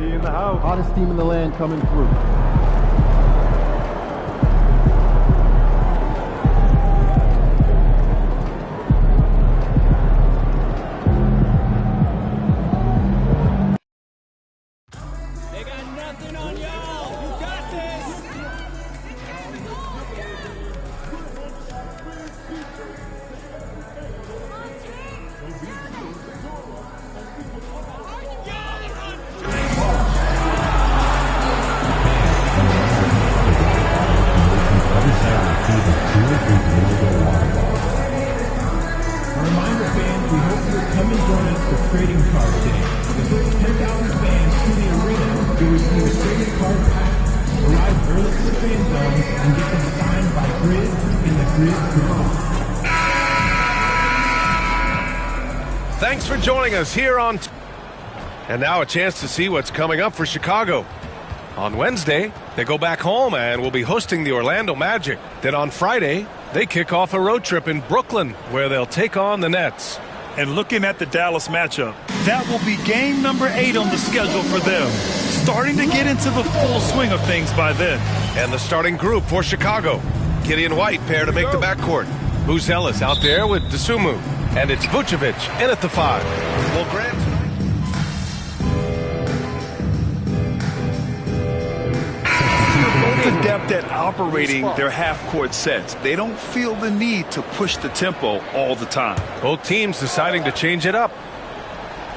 in the house. Hottest team in the land coming through. They got nothing on y'all. You got this. A reminder, fans, we hope you'll come and join us for trading card day. The first 10,000 fans to the arena will receive a trading card pack. Arrive early to the fan zone and get them signed by Grizz in the Grizz Group. Thanks for joining us here on... And now a chance to see what's coming up for Chicago. On Wednesday, they go back home and will be hosting the Orlando Magic. Then on Friday, they kick off a road trip in Brooklyn, where they'll take on the Nets. And looking at the Dallas matchup, that will be game number 8 on the schedule for them. Starting to get into the full swing of things by then. And the starting group for Chicago. Gideon White pair to make the backcourt. Booz Ellis out there with Dosunmu. And it's Vucevic in at the 5. Well, Grant... Adept at operating their half-court sets. They don't feel the need to push the tempo all the time. Both teams deciding to change it up.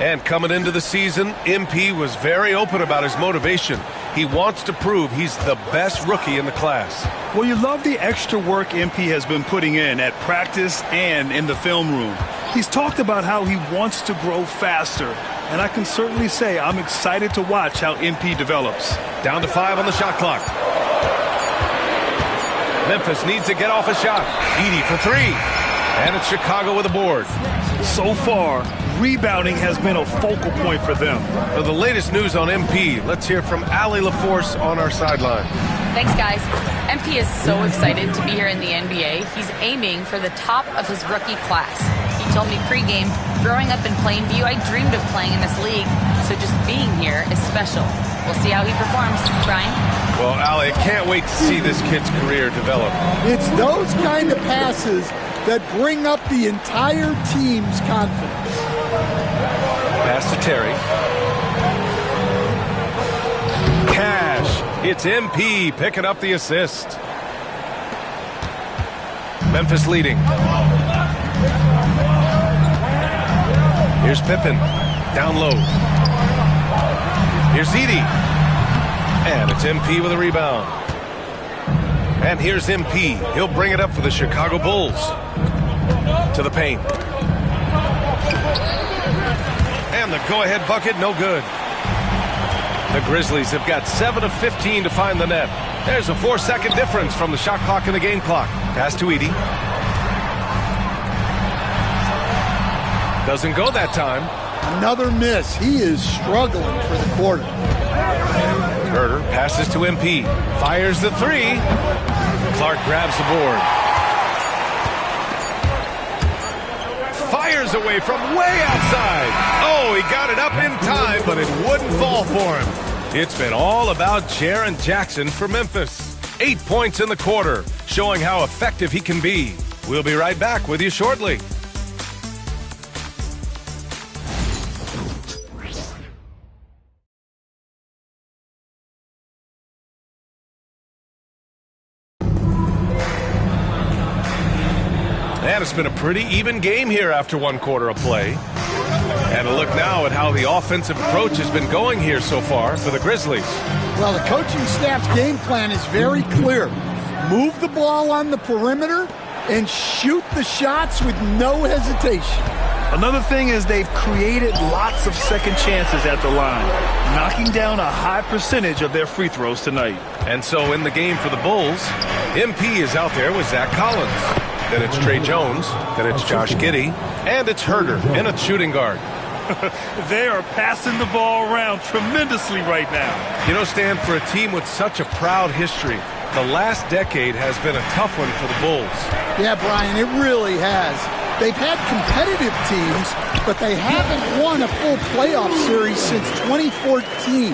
And coming into the season, MP was very open about his motivation. He wants to prove he's the best rookie in the class. Well, you love the extra work MP has been putting in at practice and in the film room. He's talked about how he wants to grow faster. And I can certainly say I'm excited to watch how MP develops. Down to 5 on the shot clock. Memphis needs to get off a shot. Edey for 3. And it's Chicago with a board. So far, rebounding has been a focal point for them. For the latest news on MP, let's hear from Allie LaForce on our sideline. Thanks, guys. MP is so excited to be here in the NBA. He's aiming for the top of his rookie class. He told me pregame, growing up in Plainview, I dreamed of playing in this league, so just being here is special. We'll see how he performs. Brian? Well, Allie, I can't wait to see this kid's career develop. It's those kind of passes that bring up the entire team's confidence. Pass to Terry. Cash. It's MP picking up the assist. Memphis leading. Here's Pippen. Down low. Here's Edey. And it's MP with a rebound. And here's MP. He'll bring it up for the Chicago Bulls. To the paint. And the go-ahead bucket, no good. The Grizzlies have got 7 of 15 to find the net. There's a 4-second difference from the shot clock and the game clock. Pass to Edey. Doesn't go that time. Another miss. He is struggling for the quarter. Herter passes to MP. Fires the 3. Clark grabs the board. Fires away from way outside. Oh, he got it up in time, but it wouldn't fall for him. It's been all about Jaren Jackson for Memphis. 8 points in the quarter, showing how effective he can be. We'll be right back with you shortly. And it's been a pretty even game here after 1 quarter of play. And a look now at how the offensive approach has been going here so far for the Grizzlies. Well, the coaching staff's game plan is very clear. Move the ball on the perimeter and shoot the shots with no hesitation. Another thing is they've created lots of second chances at the line, knocking down a high percentage of their free throws tonight. And so in the game for the Bulls, MP is out there with Zach Collins. Then it's Trey Jones. Then it's Josh Giddey. And it's Herter in a shooting guard. They are passing the ball around tremendously right now. You know, Stan, for a team with such a proud history, the last decade has been a tough one for the Bulls. Yeah, Brian, it really has. They've had competitive teams, but they haven't won a full playoff series since 2014.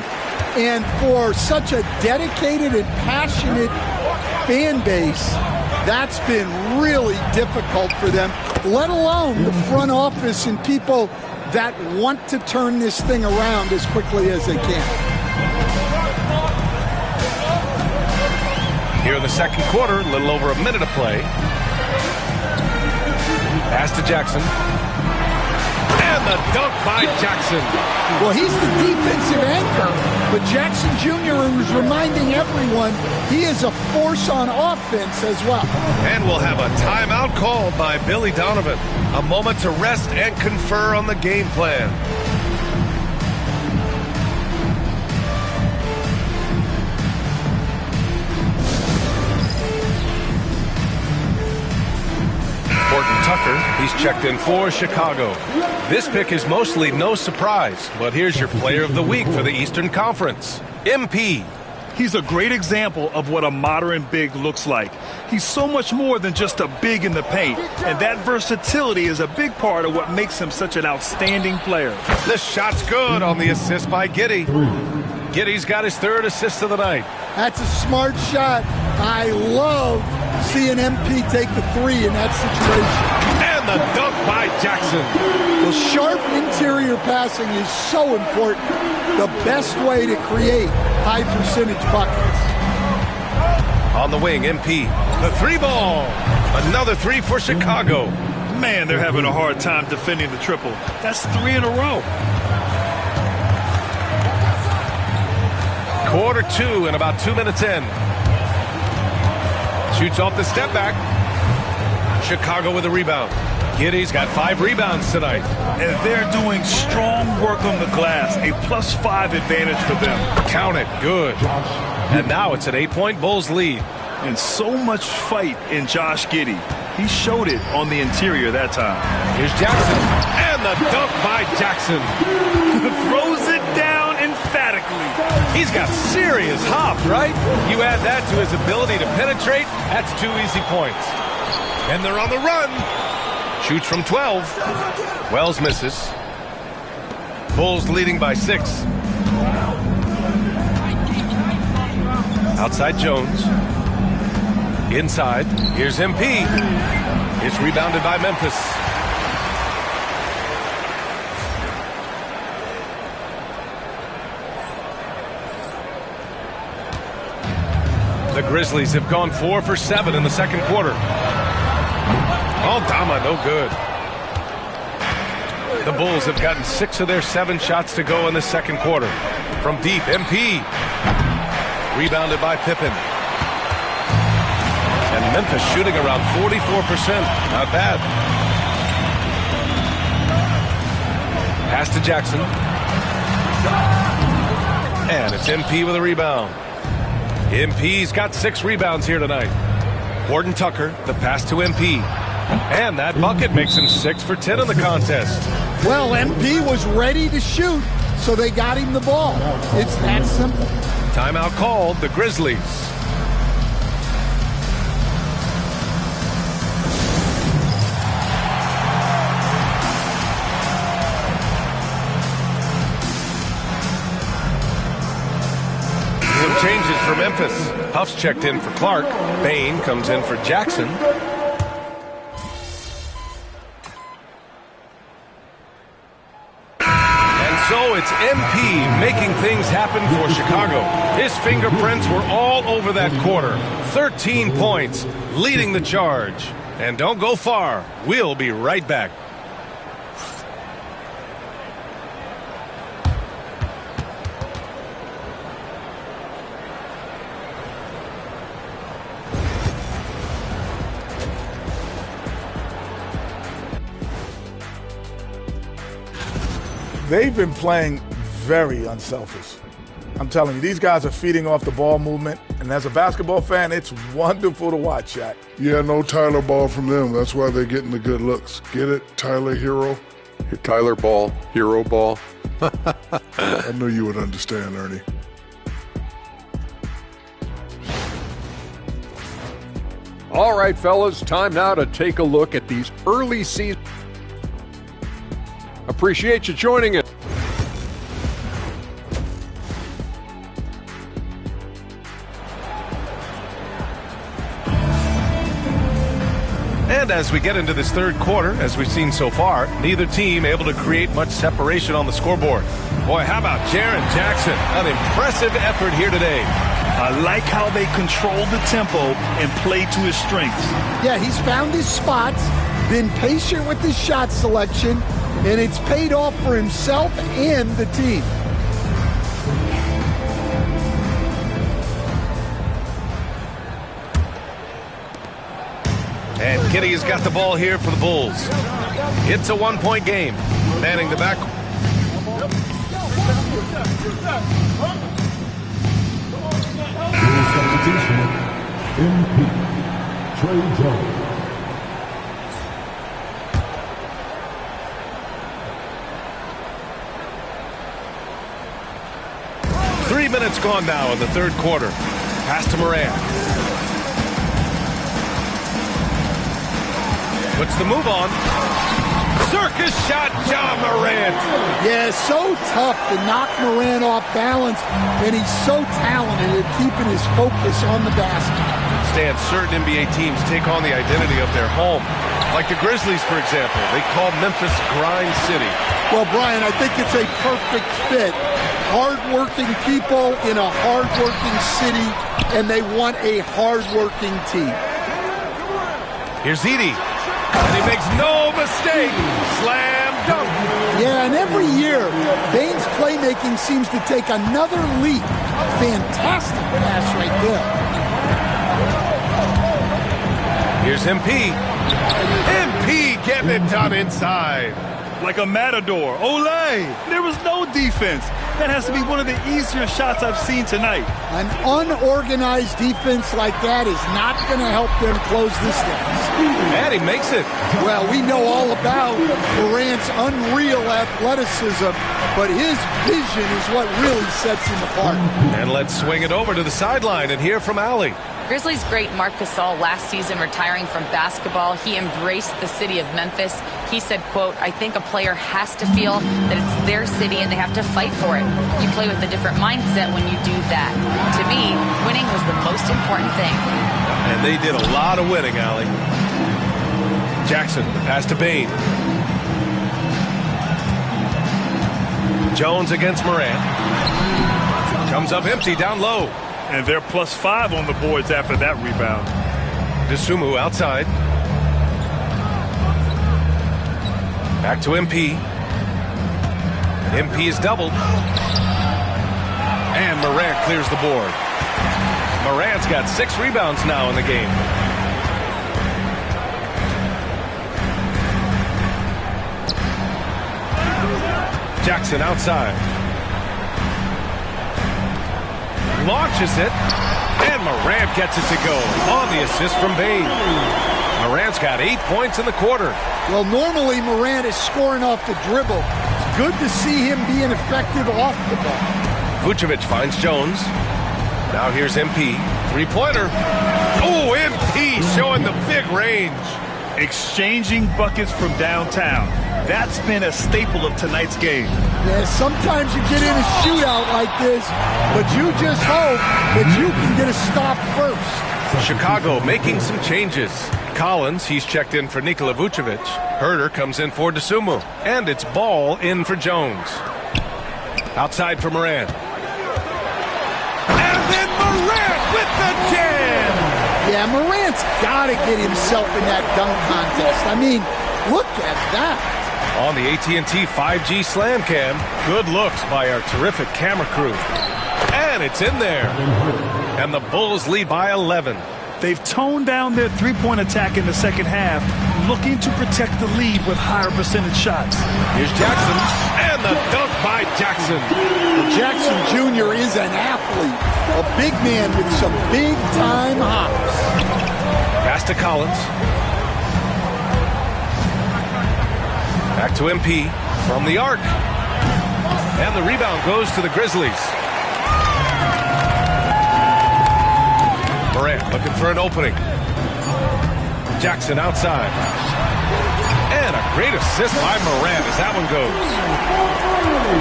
And for such a dedicated and passionate fan base, that's been really difficult for them, let alone the front office and people that want to turn this thing around as quickly as they can. Here in the second quarter, a little over a minute of play. Pass to Jackson. And the dunk by Jackson. Well, he's the defensive anchor, but Jackson Jr. is reminding everyone he is a force on offense as well. And we'll have a timeout called by Billy Donovan. A moment to rest and confer on the game plan. Tucker, he's checked in for Chicago. This pick is mostly no surprise, but here's your player of the week for the Eastern Conference, MP. He's a great example of what a modern big looks like. He's so much more than just a big in the paint, and that versatility is a big part of what makes him such an outstanding player. The shot's good on the assist by Giddey. Giddey's got his third assist of the night. That's a smart shot. I love seeing MP take the three in that situation. And the dunk by Jackson. Well, sharp interior passing is so important. The best way to create high percentage buckets. On the wing, MP. The three ball. Another three for Chicago. Man, they're having a hard time defending the triple. That's 3 in a row. Quarter two and about 2 minutes in. Shoots off the step back. Chicago with a rebound. Giddey's got 5 rebounds tonight. And they're doing strong work on the glass. A +5 advantage for them. Count it. Good. And now it's an 8-point Bulls lead. And so much fight in Josh Giddey. He showed it on the interior that time. Here's Jackson. And the dunk by Jackson. Throws it down emphatically. He's got serious hops, right? You add that to his ability to penetrate, that's 2 easy points. And they're on the run. Shoots from 12. Wells misses. Bulls leading by 6. Outside Jones. Inside. Here's MP. It's rebounded by Memphis. The Grizzlies have gone 4 for 7 in the second quarter. Aldama, no good. The Bulls have gotten 6 of their 7 shots to go in the second quarter. From deep, MP. Rebounded by Pippen. And Memphis shooting around 44%. Not bad. Pass to Jackson. And it's MP with a rebound. MP's got 6 rebounds here tonight. Gordon Tucker, the pass to MP. And that bucket makes him 6 for 10 in the contest. Well, MP was ready to shoot, so they got him the ball. It's that simple. Timeout called, the Grizzlies. Changes for Memphis. Huff's checked in for Clark. Bain comes in for Jackson. And so it's MP making things happen for Chicago. His fingerprints were all over that quarter. 13 points, leading the charge. And don't go far. We'll be right back. They've been playing very unselfish. I'm telling you, these guys are feeding off the ball movement, and as a basketball fan, it's wonderful to watch, Shaq. Yeah, no Tyler ball from them. That's why they're getting the good looks. Get it, Tyler Hero? Tyler ball, hero ball. I knew you would understand, Ernie. All right, fellas, time now to take a look at these early season. Appreciate you joining us. as we get into this third quarter, as we've seen so far. Neither team able to create much separation on the scoreboard. Boy, how about Jaren Jackson? An impressive effort here today. I like how they control the tempo and play to his strengths. Yeah, he's found his spots, been patient with his shot selection, and it's paid off for himself and the team. And Kitty has got the ball here for the Bulls. It's a one-point game. Manning the back. Substitution, MP, Trey Jones. Three minutes gone now in the third quarter. Pass to Moran. Puts the move on. Circus shot, John Morant. Yeah, so tough to knock Moran off balance, and he's so talented at keeping his focus on the basket. Stan, certain NBA teams take on the identity of their home. Like the Grizzlies, for example. They call Memphis Grind City. Well, Brian, I think it's a perfect fit. Hard-working people in a hard-working city, and they want a hard-working team. Here's Edey. And he makes no mistake. Slam dunk. Yeah, and every year, Bane's playmaking seems to take another leap. Fantastic pass right there. Here's MP. MP getting it done inside. Like a matador. Olay! There was no defense. That has to be one of the easier shots I've seen tonight. An unorganized defense like that is not going to help them close this down. And he makes it. Well, we know all about Durant's unreal athleticism, but his vision is what really sets him apart. And let's swing it over to the sideline and hear from Allie. Grizzlies great Marc Gasol last season retiring from basketball. He embraced the city of Memphis. He said, quote, I think a player has to feel that it's their city and they have to fight for it. You play with a different mindset when you do that. To me, winning was the most important thing. And they did a lot of winning, Allie. Jackson, the pass to Bane. Jones against Morant. Comes up empty down low. And they're +5 on the boards after that rebound. Dosunmu outside. Back to MP. MP is doubled. And Morant clears the board. Morant's got 6 rebounds now in the game. Jackson outside. Launches it, and Morant gets it to go on the assist from Bane. Morant's got 8 points in the quarter. Well, normally Morant is scoring off the dribble. It's good to see him being effective off the ball. Vucevic finds Jones. Now here's MP. Three-pointer. Oh, MP showing the big range. Exchanging buckets from downtown. That's been a staple of tonight's game. Yeah, sometimes you get in a shootout like this, but you just hope that you can get a stop first. Chicago making some changes. Collins, he's checked in for Nikola Vucevic. Herter comes in for Dosunmu. And it's Ball in for Jones. Outside for Morant. And then Morant with the jam! Yeah, Morant's got to get himself in that dunk contest. I mean, look at that. On the AT&T 5G Slam Cam, good looks by our terrific camera crew. And it's in there. And the Bulls lead by 11. They've toned down their three-point attack in the second half, looking to protect the lead with higher percentage shots. Here's Jackson, and the dunk by Jackson. Jackson Jr. is an athlete, a big man with some big-time hops. Pass to Collins. Back to MP from the arc. And the rebound goes to the Grizzlies. Morant looking for an opening. Jackson outside. And a great assist by Morant as that one goes.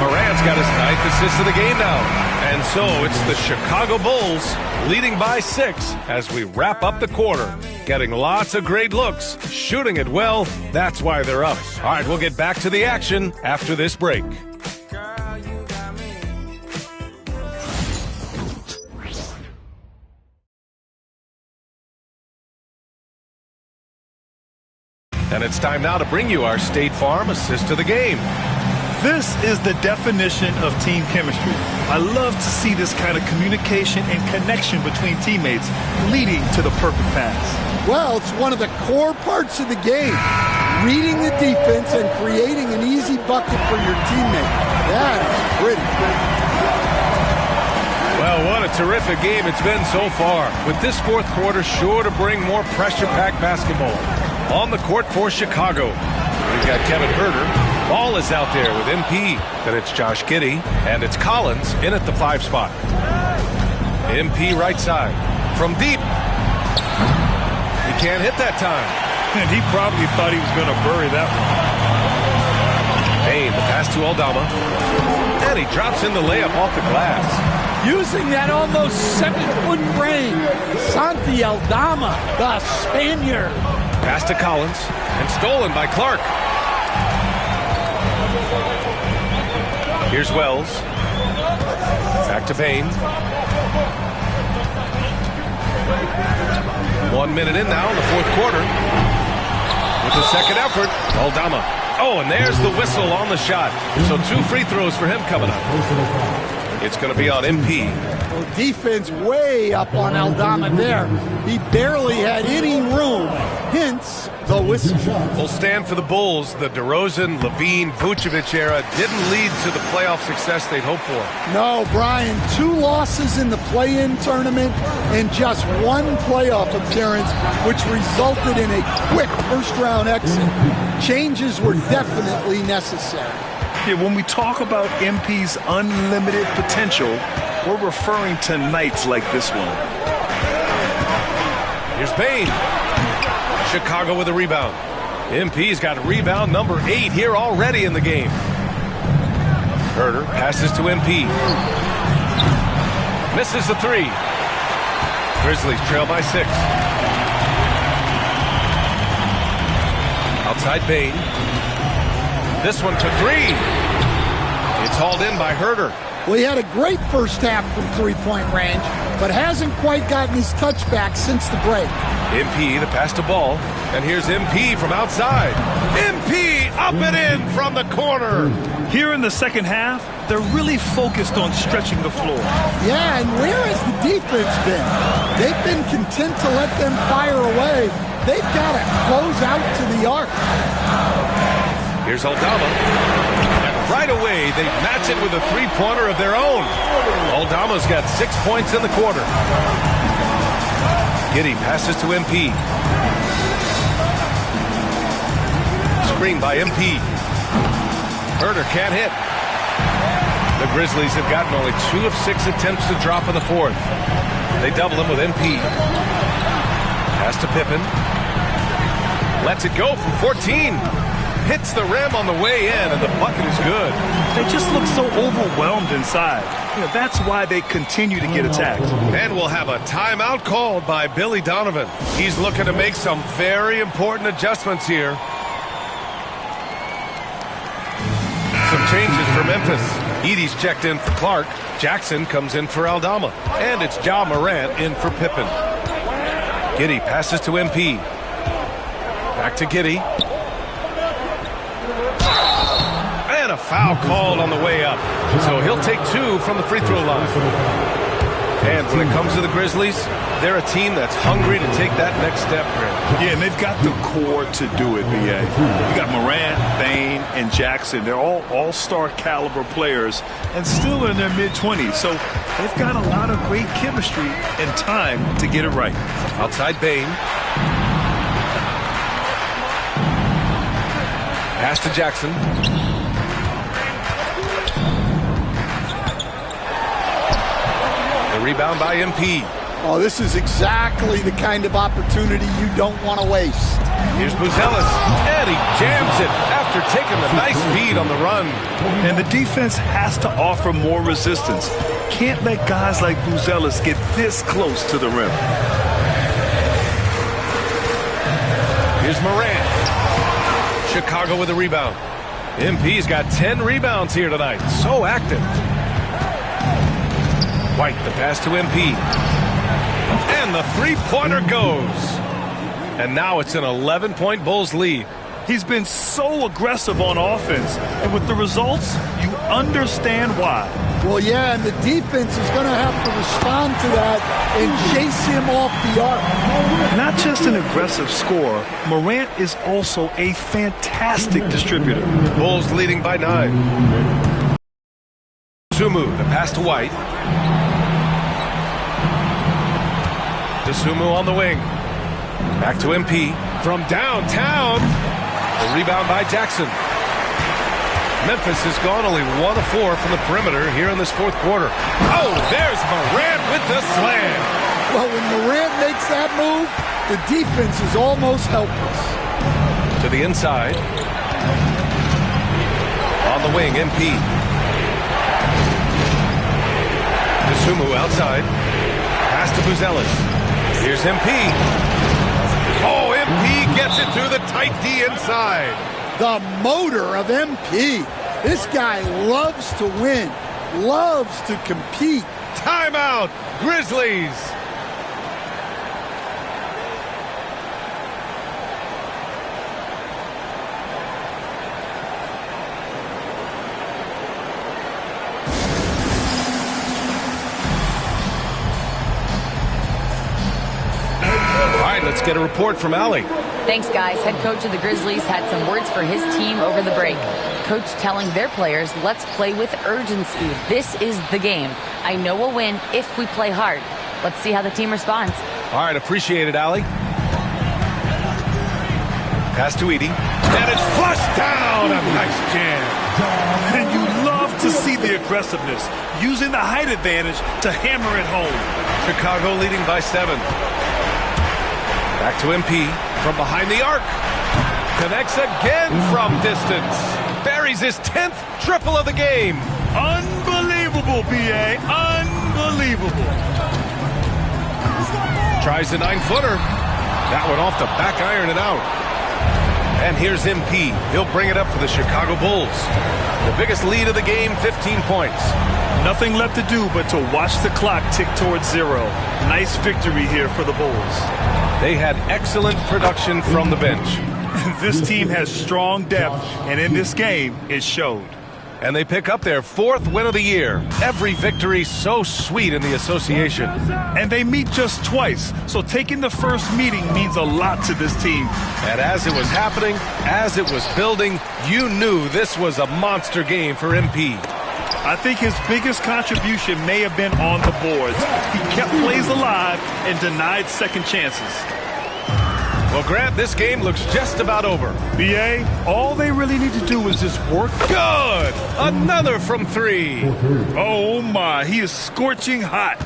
Morant's got his 9th assist of the game now. And so it's the Chicago Bulls leading by 6 as we wrap up the quarter. Getting lots of great looks, shooting it well. That's why they're up. All right, we'll get back to the action after this break. And it's time now to bring you our State Farm assist of the game. This is the definition of team chemistry. I love to see this kind of communication and connection between teammates leading to the perfect pass. Well, it's one of the core parts of the game. Reading the defense and creating an easy bucket for your teammate. That is pretty good. Well, what a terrific game it's been so far. With this fourth quarter sure to bring more pressure-packed basketball. On the court for Chicago, we've got Kevin Huerter. Ball is out there with MP. Then it's Josh Giddey, and it's Collins in at the 5 spot. MP right side. From deep. He can't hit that time. And he probably thought he was going to bury that one. Payne, the pass to Aldama. And he drops in the layup off the glass. Using that almost 7-foot frame, Santi Aldama, the Spaniard. Pass to Collins, and stolen by Clark. Here's Wells. Back to Payne. 1 minute in now in the fourth quarter. With the second effort, Aldama. Oh, and there's the whistle on the shot. So 2 free throws for him coming up. It's going to be on MP. Well, defense way up on Aldama there. He barely had any room. Hence the whistle. Full stand for the Bulls. The DeRozan, Levine, Vucevic era didn't lead to the playoff success they'd hoped for. No, Brian, 2 losses in the play-in tournament and just 1 playoff appearance, which resulted in a quick first-round exit. Changes were definitely necessary. Yeah, when we talk about MP's unlimited potential, we're referring to nights like this one. Here's Payne. Chicago with a rebound. MP's got rebound number 8 here already in the game. Huerter passes to MP. Misses the 3. Grizzlies trail by 6. Outside Payne. This one to 3. It's hauled in by Huerter. Well, he had a great first half from three-point range, but hasn't quite gotten his touchback since the break. MP, the pass to Ball, and here's MP from outside. MP up and in from the corner. Here in the second half, they're really focused on stretching the floor. Yeah, and where has the defense been? They've been content to let them fire away. They've got to close out to the arc. Here's Aldama. And right away, they match it with a three-pointer of their own. Aldama's got 6 points in the quarter. Giddey passes to MP. Screen by MP. Huerter can't hit. The Grizzlies have gotten only 2 of 6 attempts to drop in the fourth. They double him with MP. Pass to Pippen. Lets it go from 14. Hits the rim on the way in, and the bucket is good. They just look so overwhelmed inside. You know, that's why they continue to get attacked. And we'll have a timeout called by Billy Donovan. He's looking to make some very important adjustments here. Some changes for Memphis. Edey's checked in for Clark. Jackson comes in for Aldama. And it's Ja Morant in for Pippen. Giddey passes to MP. Back to Giddey. And a foul called on the way up. So he'll take 2 from the free throw line. And when it comes to the Grizzlies, they're a team that's hungry to take that next step, Grant. Yeah, and they've got the core to do it, B.A. You got Morant, Bane, and Jackson. They're all all-star caliber players and still in their mid-20s. So they've got a lot of great chemistry and time to get it right. Outside Bane. Pass to Jackson. The rebound by MP. Oh, this is exactly the kind of opportunity you don't want to waste. Here's Buzelis, and he jams it after taking the nice feed on the run. And the defense has to offer more resistance. Can't let guys like Buzelis get this close to the rim. Here's Morant. Chicago with a rebound. MP's got 10 rebounds here tonight. So active. White, the pass to MP. And the three-pointer goes. And now it's an 11-point Bulls lead. He's been so aggressive on offense. And with the results, you understand why. Well, yeah, and the defense is going to have to respond to that and chase him off the arc. Not just an aggressive scorer, Morant is also a fantastic distributor. Bulls leading by 9. Sumu, the pass to White. Sumu on the wing. Back to MP. From downtown. The rebound by Jackson. Memphis has gone only 1 of 4 from the perimeter here in this fourth quarter. Oh, there's Morant with the slam. Well, when Morant makes that move, the defense is almost helpless. To the inside. On the wing, MP. Sumu outside. Pass to Buzelis. Here's MP. Oh, MP gets it through the tight D inside. The motor of MP. This guy loves to win, loves to compete. Timeout, Grizzlies. Let's get a report from Allie. Thanks, guys. Head coach of the Grizzlies had some words for his team over the break. Coach telling their players, let's play with urgency. This is the game. I know we'll win if we play hard. Let's see how the team responds. All right, appreciate it, Allie. Pass to Edie. And it's flushed down. A nice jam. And you love to see the aggressiveness, using the height advantage to hammer it home. Chicago leading by 7. Back to MP from behind the arc. Connects again from distance. Buries his 10th triple of the game. Unbelievable, B.A. Unbelievable. Tries the 9-footer. That one off the back iron and out. And here's MP. He'll bring it up for the Chicago Bulls. The biggest lead of the game, 15 points. Nothing left to do but to watch the clock tick towards 0. Nice victory here for the Bulls. They had excellent production from the bench. This team has strong depth, and in this game, it showed. And they pick up their 4th win of the year. Every victory so sweet in the association. And they meet just twice, so taking the first meeting means a lot to this team. And as it was happening, as it was building, you knew this was a monster game for MP. I think his biggest contribution may have been on the boards. He kept plays alive and denied second chances. Well, Grant, this game looks just about over. B.A., all they really need to do is just work. Good! Another from 3. Oh, my. He is scorching hot.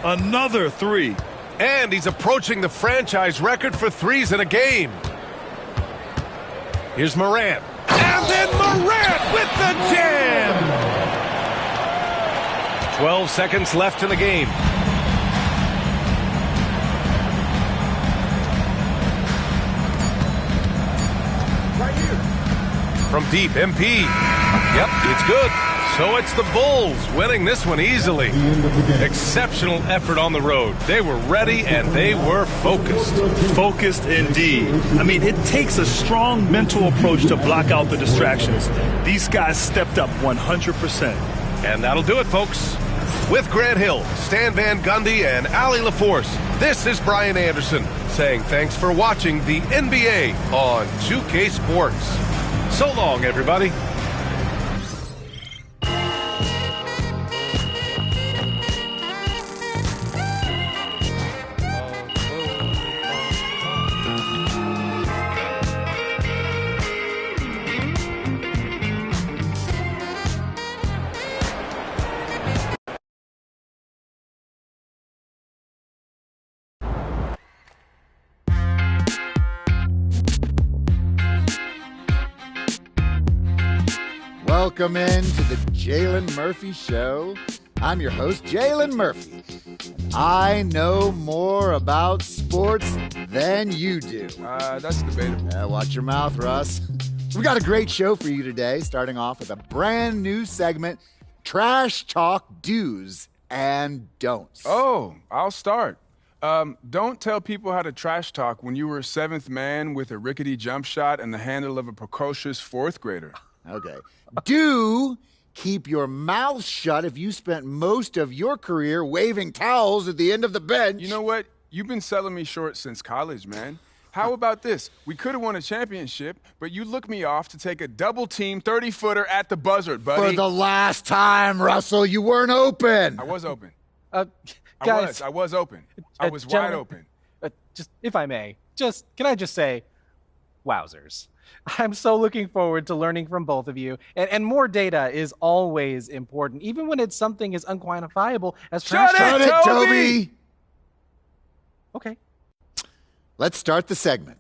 Another 3. And he's approaching the franchise record for threes in a game. Here's Morant. And then Morant with the jam! 12 seconds left in the game. Right here. From deep, MP. Yep, it's good. So it's the Bulls winning this one easily. Exceptional effort on the road. They were ready and they were focused. Focused indeed. I mean, it takes a strong mental approach to block out the distractions. These guys stepped up 100%. And that'll do it, folks. With Grant Hill, Stan Van Gundy, and Allie LaForce, this is Brian Anderson saying thanks for watching the NBA on 2K Sports. So long, everybody. Welcome in to the Jalen Murphy Show. I'm your host, Jalen Murphy. I know more about sports than you do. That's debatable. Watch your mouth, Russ. We got a great show for you today, starting off with a brand new segment, Trash Talk Do's and Don'ts. Oh, I'll start. Don't tell people how to trash talk when you were a seventh man with a rickety jump shot and the handle of a precocious fourth grader. Okay. Do keep your mouth shut if you spent most of your career waving towels at the end of the bench. You know what? You've been selling me short since college, man. How about this? We could have won a championship, but you looked me off to take a double-team 30-footer at the buzzer, buddy. For the last time, Russell, you weren't open. I was open. Guys, I was open. I was wide open. Just, if I may, can I just say, wowzers. I'm so looking forward to learning from both of you. And more data is always important, even when it's something as unquantifiable as trash talk. Shut it, Toby! Okay. Let's start the segment.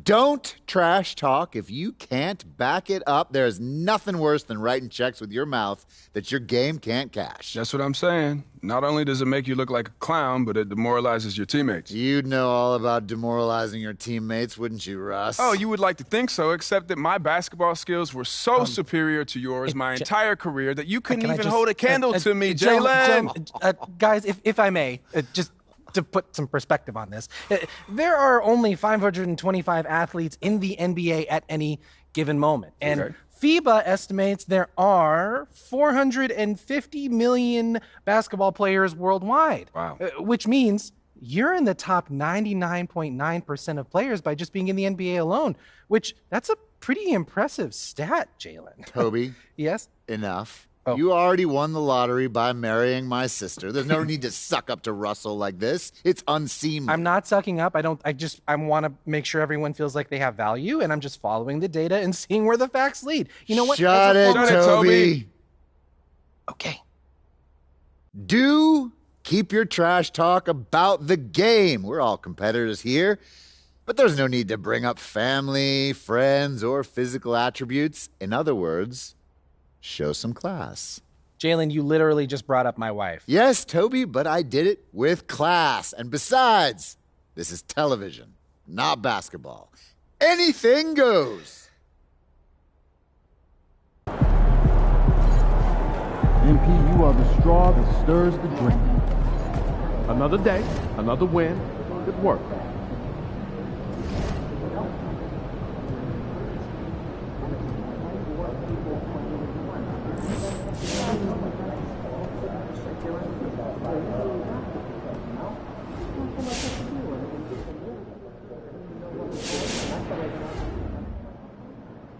Don't trash talk if you can't back it up. There's nothing worse than writing checks with your mouth that your game can't cash. That's what I'm saying. Not only does it make you look like a clown, but it demoralizes your teammates. You'd know all about demoralizing your teammates, wouldn't you, Russ? Oh, you would like to think so, except that my basketball skills were so superior to yours my entire career that you couldn't even hold a candle to me, Jalen. Guys, if I may, just to put some perspective on this, there are only 525 athletes in the NBA at any given moment. And FIBA estimates there are 450 million basketball players worldwide. Wow. Which means you're in the top 99.9% of players by just being in the NBA alone, which that's a pretty impressive stat, Jalen. Toby. Yes? Enough. Oh. You already won the lottery by marrying my sister. There's no need to suck up to Russell like this. It's unseemly. I'm not sucking up. I want to make sure everyone feels like they have value, and I'm just following the data and seeing where the facts lead. You know what? Shut it, Toby. Okay. Do keep your trash talk about the game. We're all competitors here, but there's no need to bring up family, friends, or physical attributes. In other words, show some class. Jalen, you literally just brought up my wife. Yes, Toby, but I did it with class. And besides, this is television, not basketball. Anything goes. MP, you are the straw that stirs the drink. Another day, another win. Good work.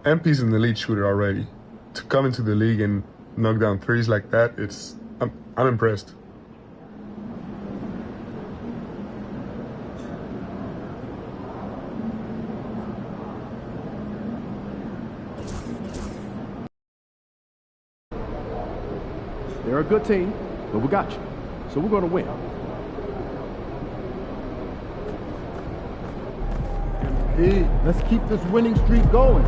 MP's an elite shooter already. To come into the league and knock down threes like that, I'm impressed. They're a good team, but we got you. So we're going to win. MP, let's keep this winning streak going.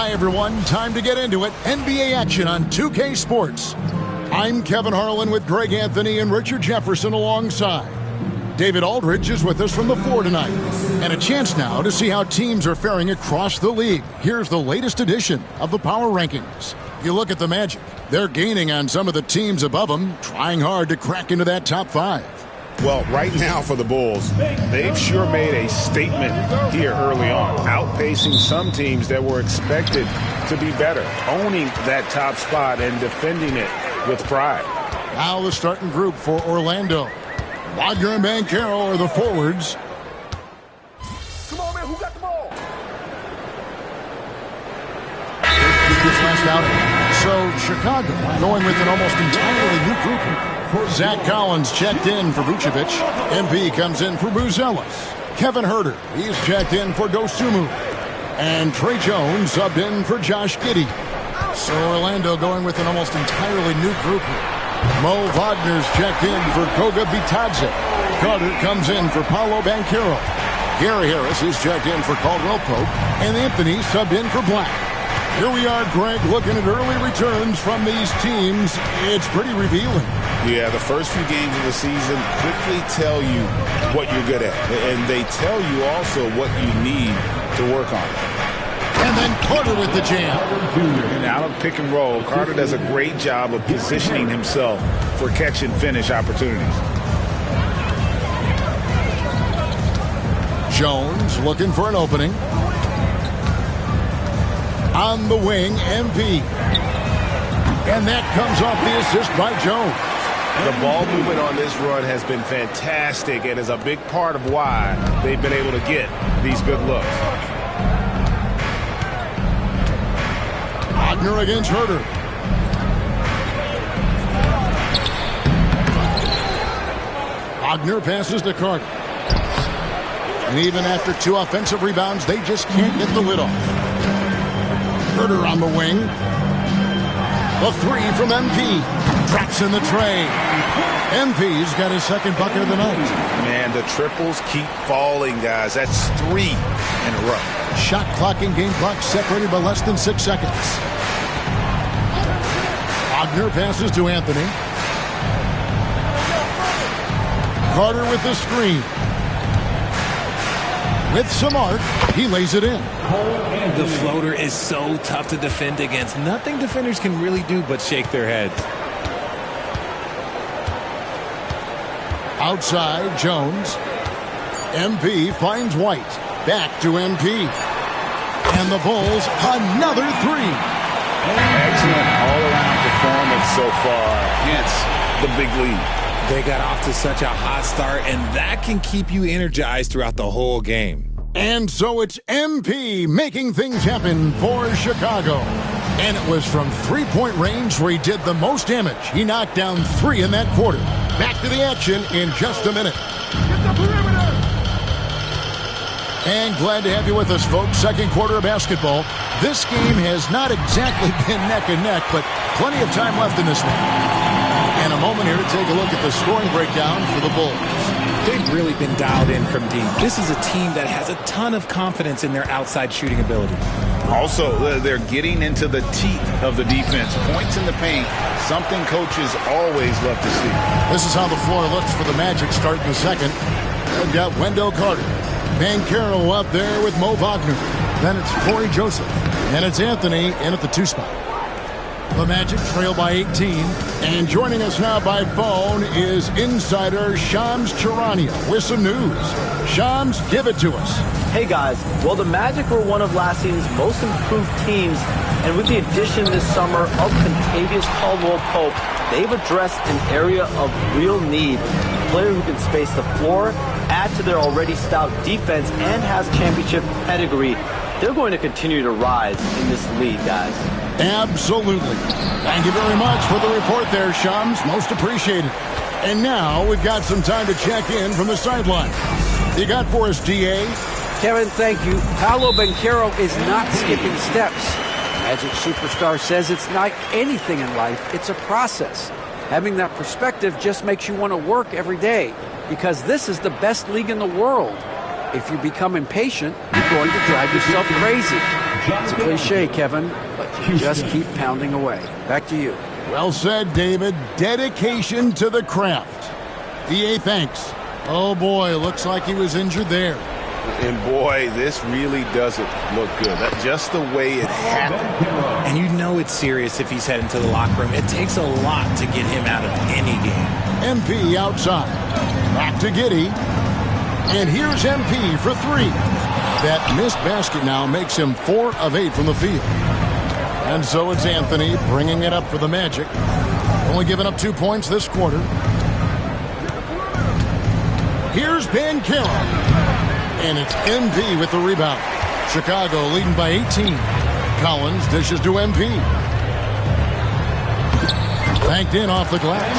Hi, everyone. Time to get into it. NBA action on 2K Sports. I'm Kevin Harlan with Greg Anthony and Richard Jefferson alongside. David Aldridge is with us from the floor tonight. And a chance now to see how teams are faring across the league. Here's the latest edition of the Power Rankings. You look at the Magic. They're gaining on some of the teams above them, trying hard to crack into that top 5. Well, right now for the Bulls, they've sure made a statement here early on, outpacing some teams that were expected to be better, owning that top spot and defending it with pride. Now the starting group for Orlando. Wagner and Banchero are the forwards. Come on, man, who got the ball? This last outing. So Chicago going with an almost entirely new group. Zach Collins checked in for Vucevic. MP comes in for Buzelis. Kevin Huerter, he's checked in for Dosunmu. And Trey Jones subbed in for Josh Giddey. So Orlando going with an almost entirely new group. Mo Wagner's checked in for Koga Bitadze. Carter comes in for Paolo Banchero. Gary Harris is checked in for Caldwell Pope. And Anthony subbed in for Black. Here we are, Greg, looking at early returns from these teams. It's pretty revealing. Yeah, the first few games of the season quickly tell you what you're good at. And they tell you also what you need to work on. And then Carter with the jam. And out of pick and roll, Carter does a great job of positioning himself for catch and finish opportunities. Jones looking for an opening. On the wing, MP. And that comes off the assist by Jones. The ball movement on this run has been fantastic and is a big part of why they've been able to get these good looks. Wagner against Huerter. Wagner passes to Carter. And even after 2 offensive rebounds, they just can't get the lid off. Huerter on the wing. The 3 from MP. Drops in the tray. MP's got his second bucket of the night. Man, the triples keep falling, guys. That's 3 in a row. Shot clock and game clock separated by less than 6 seconds. Wagner passes to Anthony. Carter with the screen. With some arc, he lays it in. The floater is so tough to defend against. Nothing defenders can really do but shake their heads. Outside, Jones. MP finds White. Back to MP. And the Bulls, another 3. Excellent all-around performance so far. Hence, the big lead. They got off to such a hot start, and that can keep you energized throughout the whole game. And so it's MP making things happen for Chicago. And it was from three-point range where he did the most damage. He knocked down 3 in that quarter. Back to the action in just a minute. And glad to have you with us, folks. Second quarter of basketball. This game has not exactly been neck and neck, but plenty of time left in this one. And a moment here to take a look at the scoring breakdown for the Bulls. They've really been dialed in from deep. This is a team that has a ton of confidence in their outside shooting ability. Also, they're getting into the teeth of the defense. Points in the paint, something coaches always love to see. This is how the floor looks for the Magic starting the second. They've got Wendell Carter. Banchero up there with Mo Wagner. Then it's Corey Joseph. And it's Anthony in at the 2 spot. The Magic trail by 18. And joining us now by phone is insider Shams Charania with some news. Shams, give it to us. Hey guys, well the Magic were one of last season's most improved teams, and with the addition this summer of Kentavious Caldwell-Pope, they've addressed an area of real need. A player who can space the floor, add to their already stout defense, and has championship pedigree. They're going to continue to rise in this league, guys. Absolutely. Thank you very much for the report there, Shams. Most appreciated. And now we've got some time to check in from the sideline. You got for us, DA? Kevin, thank you. Paolo Banchero is not skipping steps. Magic superstar says it's like anything in life. It's a process. Having that perspective just makes you want to work every day because this is the best league in the world. If you become impatient, you're going to drive yourself crazy. It's a cliche, Kevin, but you just keep pounding away. Back to you. Well said, David. Dedication to the craft. EA thanks. Oh, boy, looks like he was injured there. And, boy, this really doesn't look good. Just the way it happened. And you know it's serious if he's heading to the locker room. It takes a lot to get him out of any game. MP outside. Back to Giddey. And here's MP for 3. That missed basket now makes him 4 of 8 from the field. And so it's Anthony bringing it up for the Magic. Only giving up 2 points this quarter. Here's Banchero. And it's MP with the rebound. Chicago leading by 18. Collins dishes to MP. Banked in off the glass.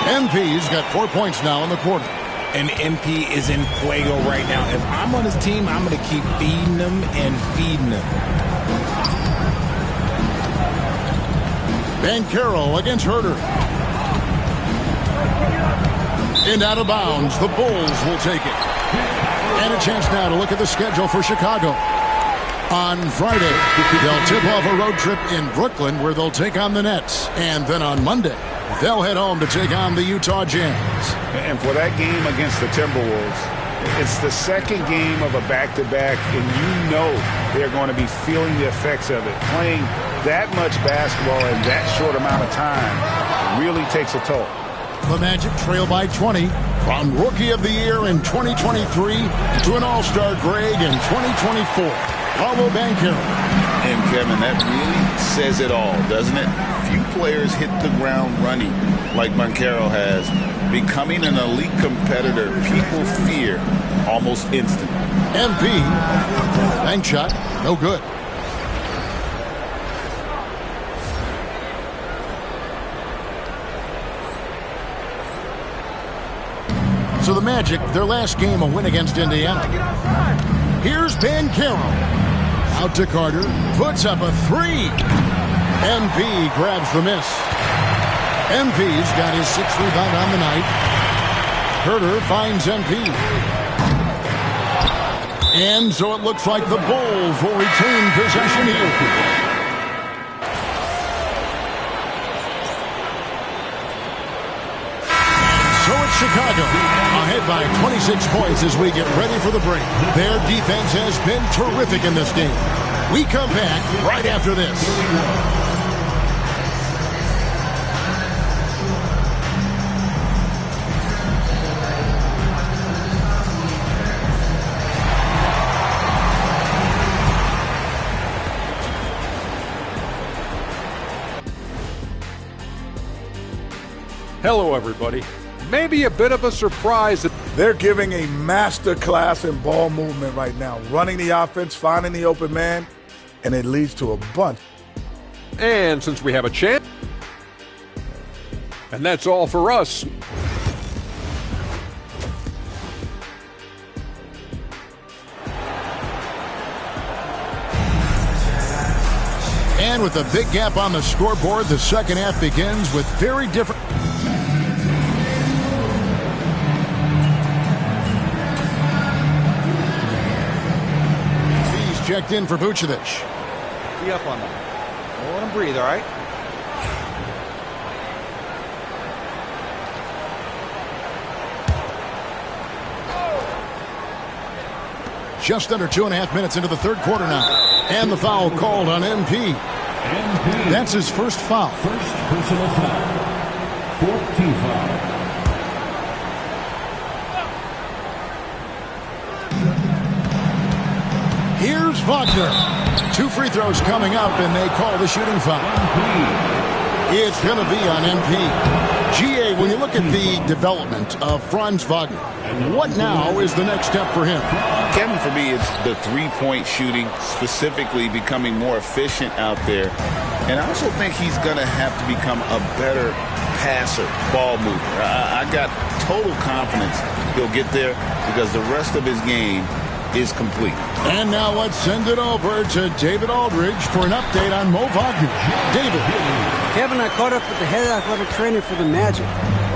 MP's got 4 points now in the quarter. And MP is in fuego right now. If I'm on his team, I'm going to keep feeding him and feeding him. Banchero against Herter. And out of bounds, the Bulls will take it. And a chance now to look at the schedule for Chicago. On Friday, they'll tip off a road trip in Brooklyn where they'll take on the Nets. And then on Monday, they'll head home to take on the Utah Jazz. And for that game against the Timberwolves, it's the second game of a back-to-back, and you know they're going to be feeling the effects of it. Playing that much basketball in that short amount of time really takes a toll. The Magic trail by 20 from Rookie of the Year in 2023 to an All-Star grade in 2024. Paolo Banchero. And Kevin, that really says it all, doesn't it? Few players hit the ground running like Banchero has. Becoming an elite competitor, people fear almost instant. MP, bank shot, no good. So the Magic, their last game, a win against Indiana. Here's Banchero. Out to Carter, puts up a 3. MP grabs the miss. MP's got his 6th rebound on the night. Herter finds MP. And so it looks like the Bulls will retain possession here. Chicago ahead by 26 points as we get ready for the break. Their defense has been terrific in this game. We come back right after this. Hello, everybody. Maybe a bit of a surprise. They're giving a master class in ball movement right now, running the offense, finding the open man, and it leads to a bunch. And since we have a chance, and that's all for us. And with a big gap on the scoreboard, the second half begins with very different. Checked in for Vucevic. Be up on that. Don't let him breathe, all right? Just under 2.5 minutes into the third quarter now. And the foul called on MP. That's his first foul. First personal foul. 4th team foul. Here's Wagner. 2 free throws coming up, and they call the shooting foul. It's going to be on MP. GA, when you look at the development of Franz Wagner, what now is the next step for him? Kevin, for me, it's the three-point shooting, specifically becoming more efficient out there. And I also think he's going to have to become a better passer, ball mover. I got total confidence he'll get there because the rest of his game is complete. And now let's send it over to David Aldridge for an update on Mo Wagner. David. Kevin, I caught up with the head athletic trainer for the Magic.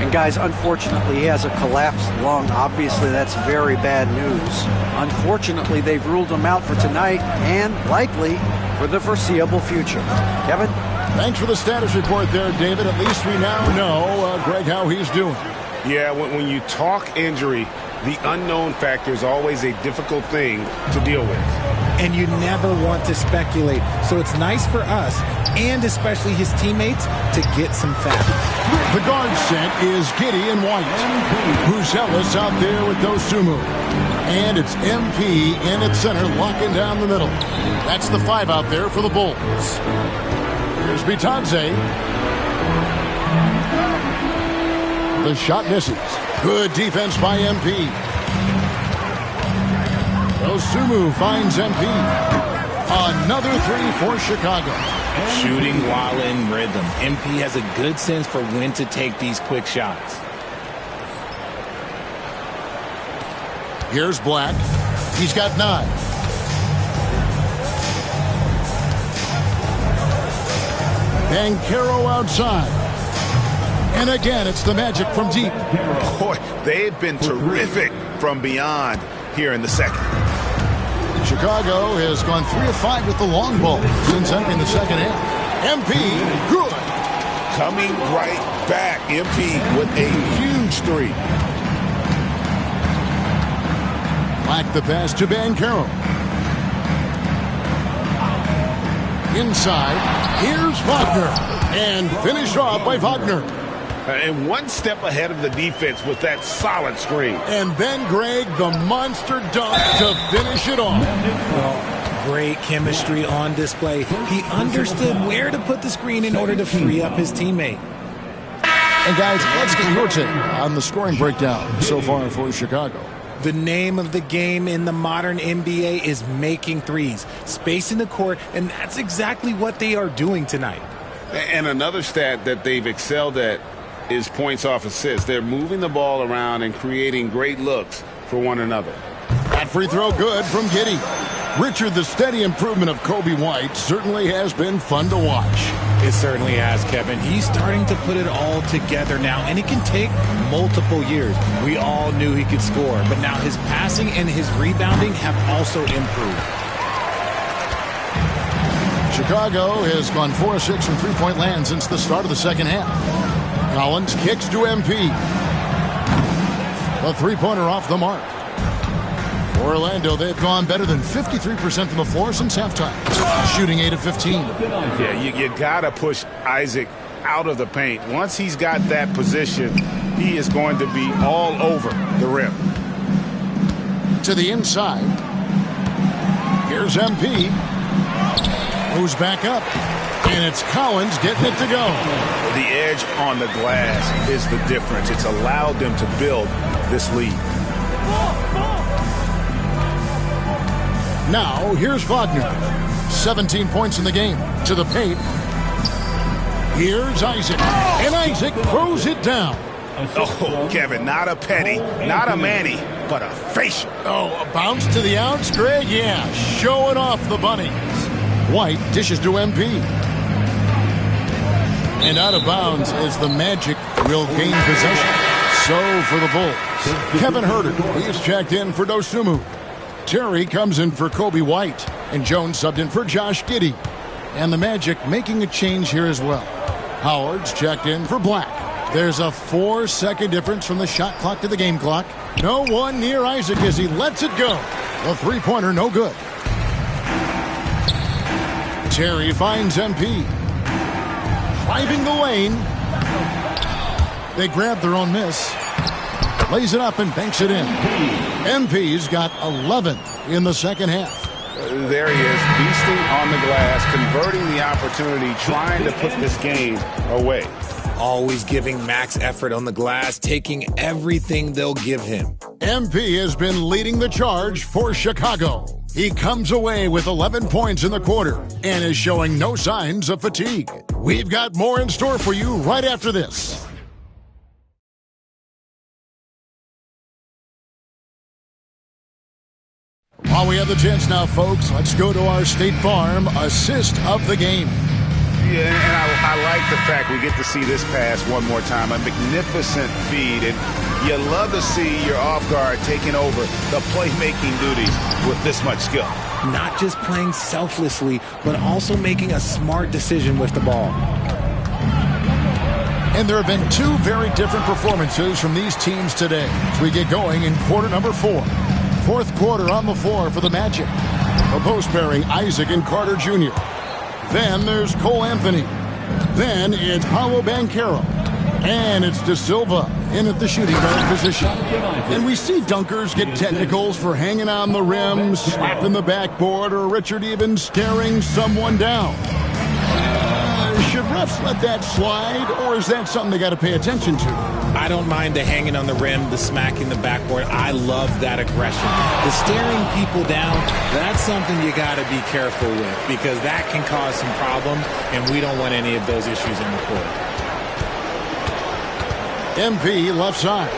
And guys, unfortunately, he has a collapsed lung. Obviously, that's very bad news. Unfortunately, they've ruled him out for tonight and likely for the foreseeable future. Kevin? Thanks for the status report there, David. At least we now know, Greg, how he's doing. Yeah, when you talk injury, the unknown factor is always a difficult thing to deal with. And you never want to speculate. So it's nice for us, and especially his teammates, to get some facts. The guard set is Giddy and White. Buzelis out there with Dosumu. And it's MP in at center, locking down the middle. That's the 5 out there for the Bulls. Here's Bitadze. The shot misses. Good defense by MP. Dosumu finds MP. Another 3 for Chicago. Shooting while in rhythm. MP has a good sense for when to take these quick shots. Here's Black. He's got 9. Banchero outside. And again, it's the Magic from deep. Boy, they've been terrific from beyond here in the second. Chicago has gone 3 of 5 with the long ball since entering the second half. MP, good. Coming right back. MP with a huge 3. Black the pass to Banchero. Inside, here's Wagner. And finished off by Wagner. And one step ahead of the defense with that solid screen. And then, Greg, the monster dunk to finish it off. Well, great chemistry on display. He understood where to put the screen in order to free up his teammate. And guys, let's get your take on the scoring breakdown so far for Chicago. The name of the game in the modern NBA is making threes, spacing the court, and that's exactly what they are doing tonight. And another stat that they've excelled at is points off assists. They're moving the ball around and creating great looks for one another. That free throw good from Giddy. Richard, the steady improvement of Kobe White certainly has been fun to watch. It certainly has, Kevin. He's starting to put it all together now, and it can take multiple years. We all knew he could score, but now his passing and his rebounding have also improved. Chicago has gone 4 of 6 from three-point land since the start of the second half. Collins kicks to MP. A three-pointer off the mark. For Orlando, they've gone better than 53% from the floor since halftime, shooting 8 of 15. Yeah, you got to push Isaac out of the paint. Once he's got that position, he is going to be all over the rim. To the inside. Here's MP. Moves back up. And it's Collins getting it to go. The edge on the glass is the difference. It's allowed them to build this lead. Now, here's Wagner. 17 points in the game. To the paint. Here's Isaac. And Isaac throws it down. Oh, Kevin, not a penny, not a Manny, but a facial. Oh, a bounce to the outs, Greg? Yeah, showing off the bunnies. White dishes to MP. And out of bounds as the Magic will gain possession. So for the Bulls, Kevin Huerter, he's checked in for Dosumu. Terry comes in for Kobe White. And Jones subbed in for Josh Giddey. And the Magic making a change here as well. Howard's checked in for Black. There's a 4-second difference from the shot clock to the game clock. No one near Isaac as he lets it go. The three-pointer no good. Terry finds MP. Driving the lane. They grab their own miss. Lays it up and banks it in. MP's got 11 in the second half. There he is, beasting on the glass, converting the opportunity, trying to put this game away. Always giving max effort on the glass, taking everything they'll give him. MP has been leading the charge for Chicago. He comes away with 11 points in the quarter and is showing no signs of fatigue. We've got more in store for you right after this. While we have the chance now, folks, let's go to our State Farm assist of the game. Yeah, and I like the fact we get to see this pass one more time. A magnificent feed, and you love to see your off guard taking over the playmaking duties with this much skill. Not just playing selflessly, but also making a smart decision with the ball. And there have been two very different performances from these teams today as we get going in quarter number 4. Fourth quarter on the floor for the Magic. A post pairing Isaac and Carter Jr. Then there's Cole Anthony. Then it's Paolo Banchero. And it's De Silva in at the shooting guard position. And we see dunkers get technicals for hanging on the rim, slapping the backboard, or Richard even staring someone down. Should refs let that slide, or is that something they got to pay attention to? I don't mind the hanging on the rim, the smacking the backboard. I love that aggression. The staring people down, that's something you got to be careful with because that can cause some problems, and we don't want any of those issues in the court. MP left side.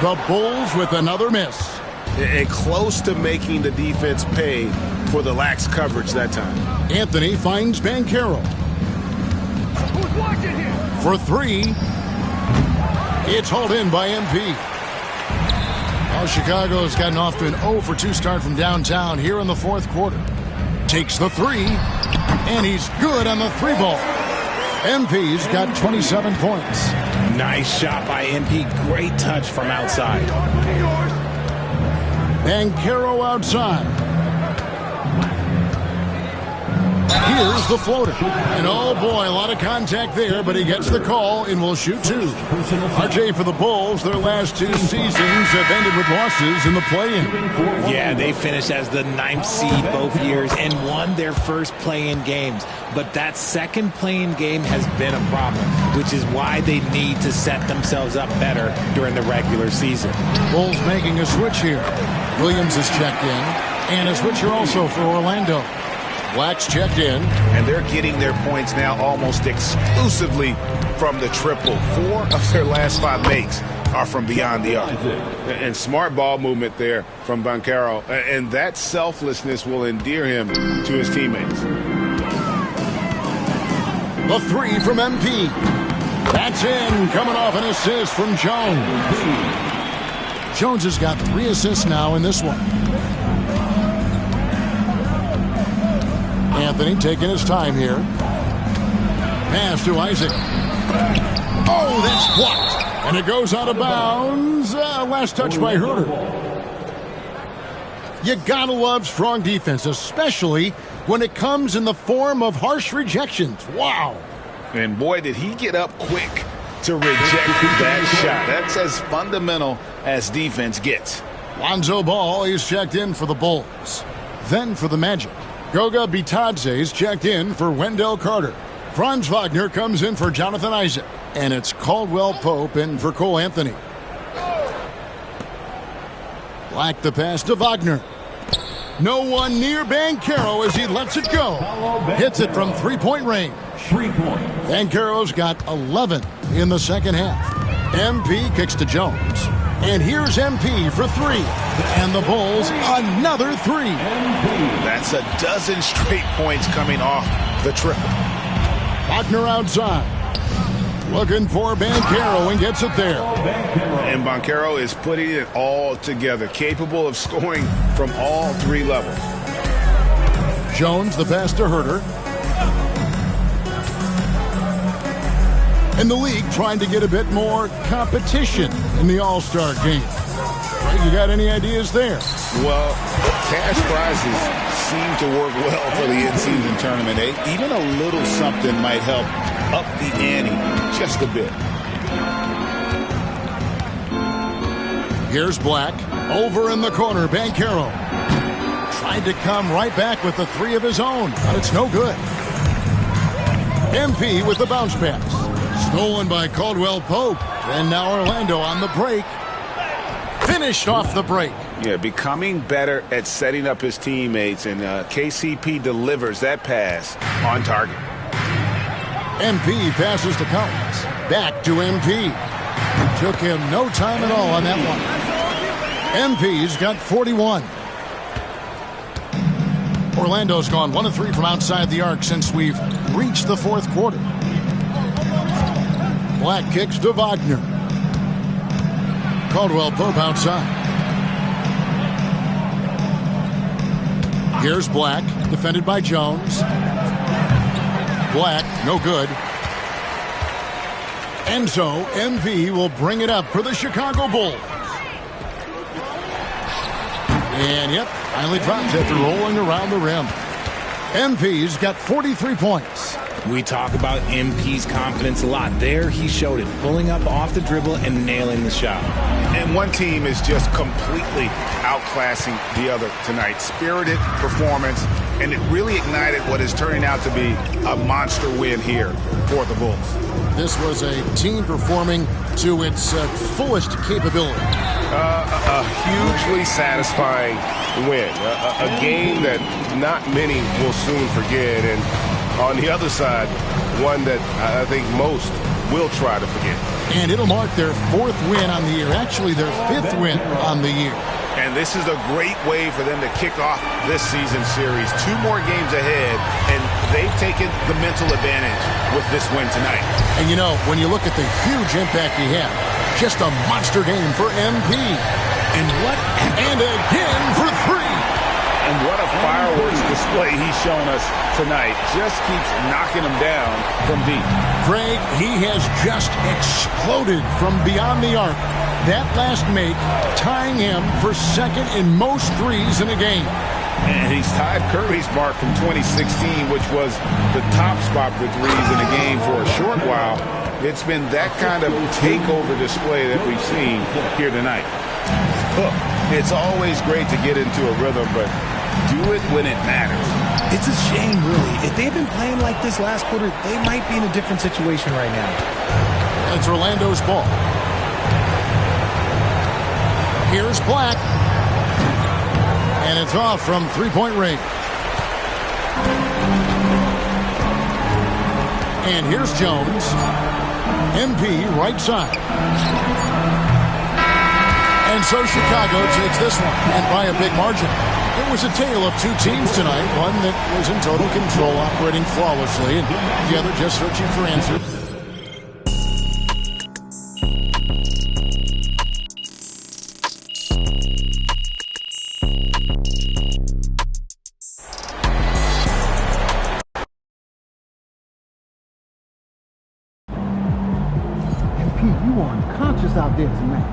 The Bulls with another miss. And close to making the defense pay for the lax coverage that time. Anthony finds Banchero. For 3. It's hauled in by MP. Now Chicago's gotten off to an 0-for-2 start from downtown here in the fourth quarter. Takes the 3, and he's good on the 3-ball. MP's got 27 points. Nice shot by MP. Great touch from outside. Banchero outside. Here's the floater. And oh boy, a lot of contact there, but he gets the call and will shoot 2. RJ, for the Bulls, their last 2 seasons have ended with losses in the play-in. Yeah, they finished as the 9th seed both years and won their first play-in games. But that second play-in game has been a problem, which is why they need to set themselves up better during the regular season. Bulls making a switch here. Williams is checked in, and a switch here also for Orlando. Black's checked in. And they're getting their points now almost exclusively from the triple. 4 of their last 5 makes are from beyond the arc. And smart ball movement there from Banchero. And that selflessness will endear him to his teammates. The 3 from MP. That's in, coming off an assist from Jones. Jones has got 3 assists now in this one. Anthony taking his time here. Pass to Isaac. Oh, that's blocked. And it goes out of bounds. Last touch by Herter. You gotta love strong defense, especially when it comes in the form of harsh rejections. Wow. And boy, did he get up quick to reject that shot. That's as fundamental as defense gets. Lonzo Ball is checked in for the Bulls. Then for the Magic. Goga Bitadze is checked in for Wendell Carter. Franz Wagner comes in for Jonathan Isaac. And it's Caldwell Pope in for Cole Anthony. Black the pass to Wagner. No one near Banchero as he lets it go. Hits it from 3-point range. 3 points. Banchero's got 11 in the second half. MP kicks to Jones. And here's MP for 3. And the Bulls, another 3. That's a dozen straight points coming off the triple. Wagner outside. Looking for Banchero and gets it there. And Banchero is putting it all together, capable of scoring from all 3 levels. Jones, the pass to Herter. And the league trying to get a bit more competition in the All-Star game. Right, you got any ideas there? Well, cash prizes seem to work well for the in-season tournament. Even a little something might help up the ante just a bit. Here's Black. Over in the corner, Banchero. Tried to come right back with the 3 of his own, but it's no good. MP with the bounce pass. Stolen by Caldwell Pope. And now Orlando on the break. Finished off the break. Yeah, becoming better at setting up his teammates, and KCP delivers that pass on target. MP passes to Collins. Back to MP. Took him no time at all on that one. MP's got 41. Orlando's gone 1 of 3 from outside the arc since we've reached the fourth quarter. Black kicks to Wagner. Caldwell Pope outside. Here's Black, defended by Jones. Black, no good. And so, MP will bring it up for the Chicago Bulls. And, yep, finally drops after rolling around the rim. MP's got 43 points. We talk about MP's confidence a lot. There he showed it, pulling up off the dribble and nailing the shot. And one team is just completely outclassing the other tonight. Spirited performance, and it really ignited what is turning out to be a monster win here for the Bulls. This was a team performing to its fullest capability. A hugely satisfying win. A game that not many will soon forget. And on the other side, one that I think most will try to forget. And it'll mark their 4th win on the year. Actually, their 5th win on the year. And this is a great way for them to kick off this season series. 2 more games ahead, and they've taken the mental advantage with this win tonight. And you know, when you look at the huge impact he had, just a monster game for MP. And again for 3. And what a fireworks display he's shown us tonight. Just keeps knocking them down from deep. Craig, he has just exploded from beyond the arc. That last make tying him for 2nd in most threes in a game. And he's tied Curry's mark from 2016, which was the top spot for threes in a game for a short while. It's been that kind of takeover display that we've seen here tonight. Look, it's always great to get into a rhythm, but do it when it matters. It's a shame, really. If they had been playing like this last quarter, they might be in a different situation right now. It's Orlando's ball. Here's Black. And it's off from 3-point range. And here's Jones. MP right side. And so Chicago takes this one, and by a big margin. It was a tale of 2 teams tonight, one that was in total control, operating flawlessly, and the other just searching for answers. MP, you are unconscious out there tonight.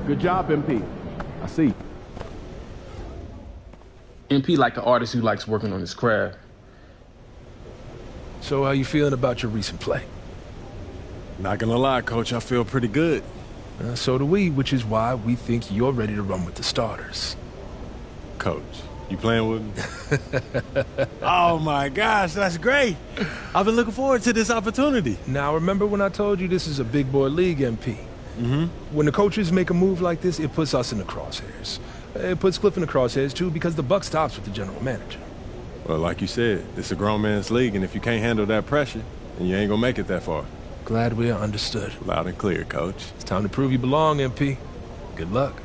Good job, MP. I see. MP like an artist who likes working on his craft. So how you feeling about your recent play? Not gonna lie, Coach, I feel pretty good. So do we, which is why we think you're ready to run with the starters. Coach, you playing with me? Oh my gosh, that's great. I've been looking forward to this opportunity. Now remember when I told you this is a big boy league, MP? When the coaches make a move like this, it puts us in the crosshairs. It puts Cliff in the crosshairs, too, because the buck stops with the general manager. Well, like you said, it's a grown man's league, and if you can't handle that pressure, then you ain't gonna make it that far. Glad we are understood. Loud and clear, Coach. It's time to prove you belong, MP. Good luck.